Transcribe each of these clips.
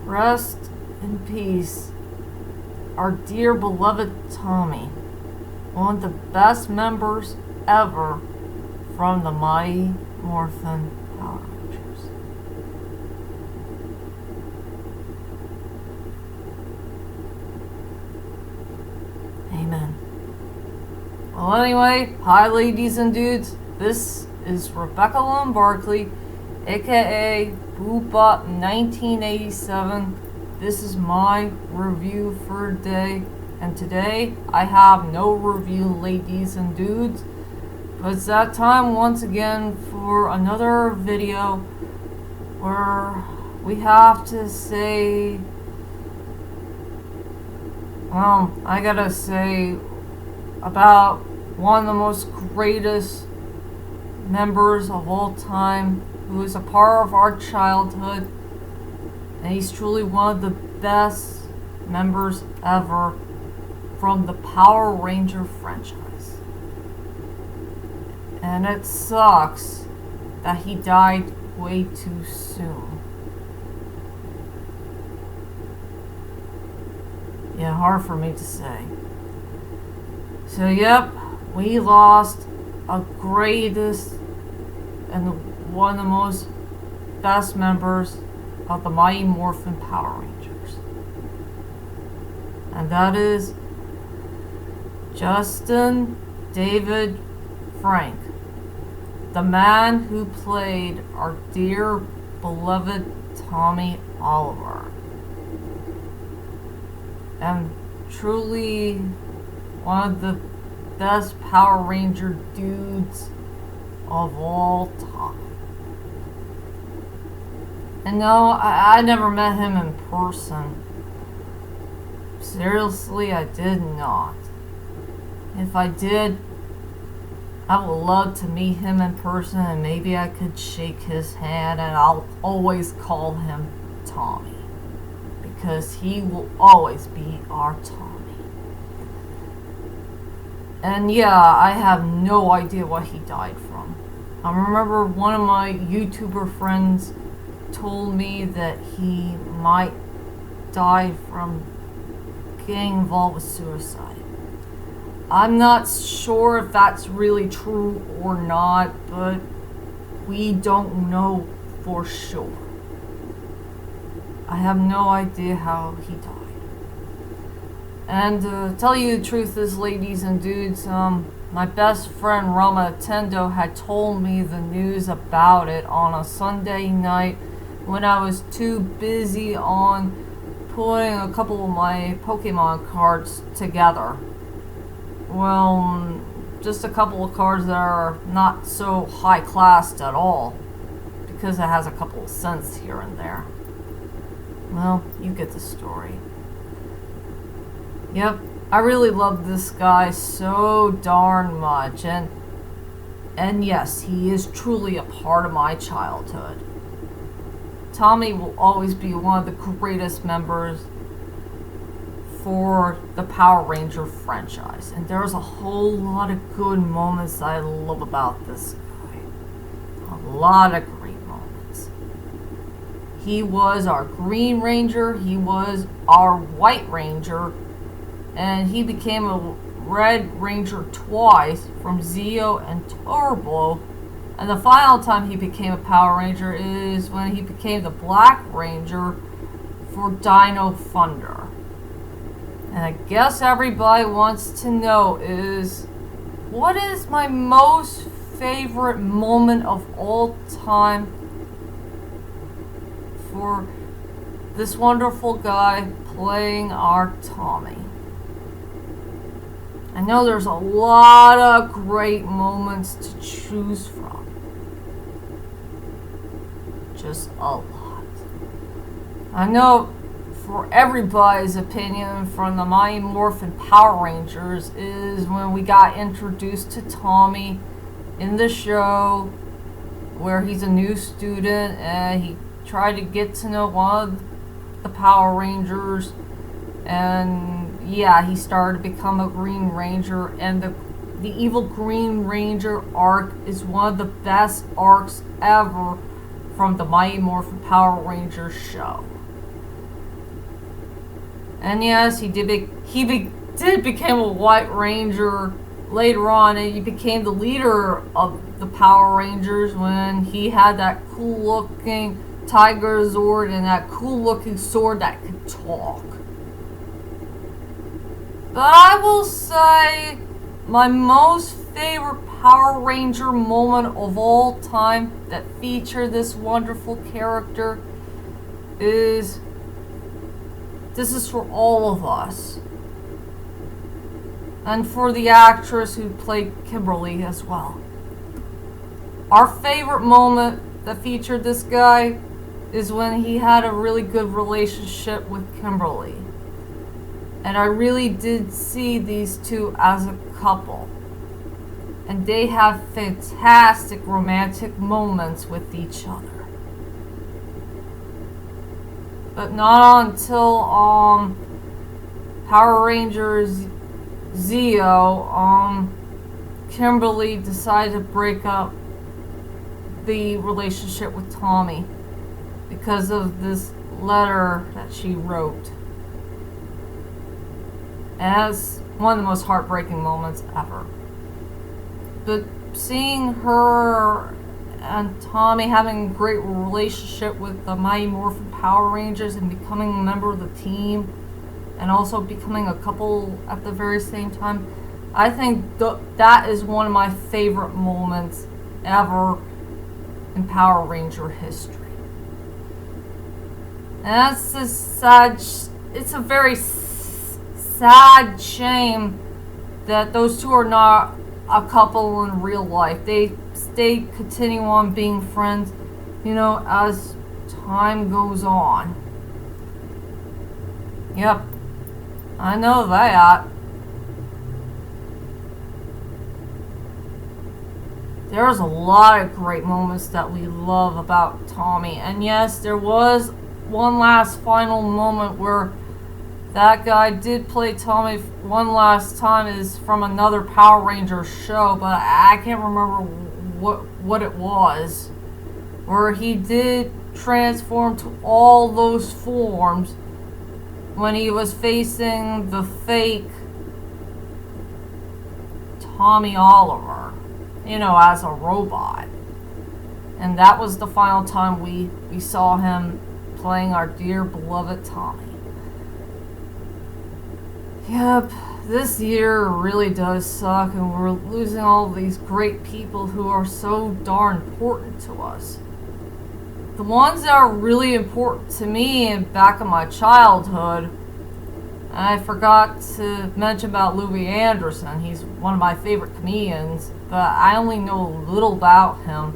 Rest in peace, our dear beloved Tommy, one of the best members ever from the Mighty Morphin Power Rangers. Amen. Well, anyway, hi ladies and dudes. This is Rebecca Lynn Barkley, aka Boopbot 1987. This is my review for today, and today I have no review, ladies and dudes, but it's that time once again for another video where we have to say, well, I gotta say about one of the most greatest members of all time, who is a part of our childhood, and he's truly one of the best members ever from the Power Ranger franchise. And it sucks that he died way too soon. Yeah, hard for me to say. So yep, we lost a greatest and one of the most best members of the Mighty Morphin Power Rangers. And that is Justin David Frank, the man who played our dear beloved Tommy Oliver. And truly one of the best Power Ranger dudes of all time. And no, I never met him in person. Seriously, I did not. If I did, I would love to meet him in person, and maybe I could shake his hand, and I'll always call him Tommy, because he will always be our Tommy. And yeah, I have no idea what he died from. I remember one of my YouTuber friends told me that he might die from getting involved with suicide. I'm not sure if that's really true or not, but we don't know for sure. I have no idea how he died. And to tell you the truth is, ladies and dudes, my best friend Rama Tendo had told me the news about it on a Sunday night when I was too busy on putting a couple of my Pokemon cards together. Well, just a couple of cards that are not so high classed at all, because it has a couple of cents here and there. Well, you get the story. Yep, I really love this guy so darn much, and yes, he is truly a part of my childhood. Tommy will always be one of the greatest members for the Power Ranger franchise, and there's a whole lot of good moments I love about this guy. A lot of great moments. He was our Green Ranger, he was our White Ranger, and he became a Red Ranger twice from Zeo and Turbo. And the final time he became a Power Ranger is when he became the Black Ranger for Dino Thunder. And I guess everybody wants to know is, what is my most favorite moment of all time for this wonderful guy playing our Tommy? I know there's a lot of great moments to choose from. Just a lot. I know for everybody's opinion from the Mighty Morphin Power Rangers is when we got introduced to Tommy in the show, where he's a new student and he tried to get to know one of the Power Rangers, and yeah, he started to become a Green Ranger, and the evil Green Ranger arc is one of the best arcs ever from the Mighty Morphin Power Rangers show. And yes, did become a White Ranger later on, and he became the leader of the Power Rangers when he had that cool looking Tiger Zord and that cool looking sword that could talk. But I will say my most favorite Power Ranger moment of all time that featured this wonderful character is, this is for all of us. And for the actress who played Kimberly as well. Our favorite moment that featured this guy is when he had a really good relationship with Kimberly. And I really did see these two as a couple. And they have fantastic romantic moments with each other. But not until Power Rangers Zeo, Kimberly decided to break up the relationship with Tommy because of this letter that she wrote. And that's one of the most heartbreaking moments ever. But seeing her and Tommy having a great relationship with the Mighty Morphin Power Rangers and becoming a member of the team and also becoming a couple at the very same time, I think that is one of my favorite moments ever in Power Ranger history. And that's just sad. It's a very sad shame that those two are not a couple in real life. They continue on being friends, as time goes on. Yep, I know that. There's a lot of great moments that we love about Tommy. And yes, there was one last final moment where that guy did play Tommy one last time, is from another Power Rangers show, but I can't remember what it was. Where he did transform to all those forms when he was facing the fake Tommy Oliver, as a robot. And that was the final time we saw him playing our dear beloved Tommy. Yep, this year really does suck, and we're losing all these great people who are so darn important to us. The ones that are really important to me and back in my childhood, I forgot to mention about Louis Anderson. He's one of my favorite comedians, but I only know a little about him.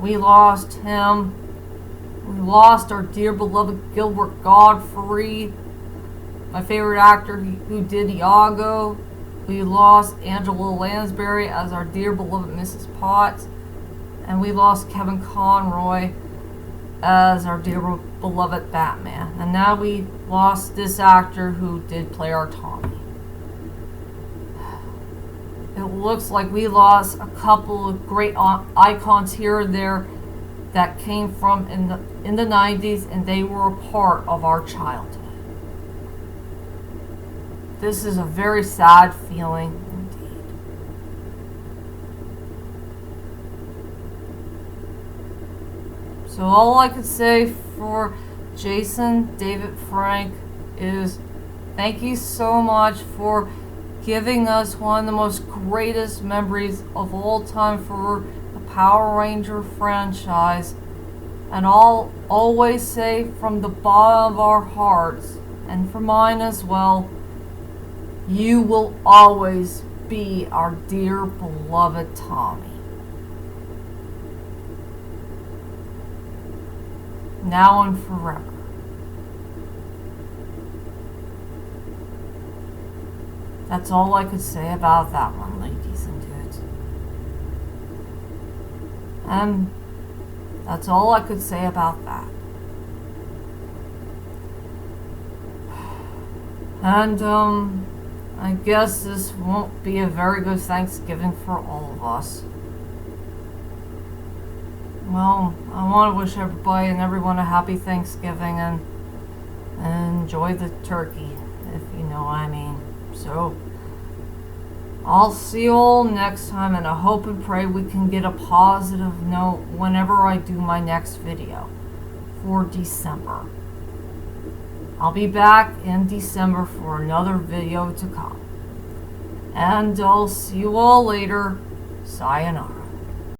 We lost him. We lost our dear beloved Gilbert Gottfried, my favorite actor who did Iago. We lost Angela Lansbury as our dear beloved Mrs. Potts. And we lost Kevin Conroy as our dear beloved Batman. And now we lost this actor who did play our Tommy. It looks like we lost a couple of great icons here and there that came from in the 90s, and they were a part of our childhood. This is a very sad feeling indeed. So all I could say for Jason David Frank is thank you so much for giving us one of the most greatest memories of all time for the Power Ranger franchise. And I'll always say from the bottom of our hearts, and for mine as well, you will always be our dear beloved Tommy. Now and forever. That's all I could say about that one, ladies and dudes. And that's all I could say about that. And, I guess this won't be a very good Thanksgiving for all of us. Well, I want to wish everybody and everyone a happy Thanksgiving, and Enjoy the turkey, if you know what I mean. So, I'll see you all next time, and I hope and pray we can get a positive note whenever I do my next video for December. I'll be back in December for another video to come. And I'll see you all later. Sayonara.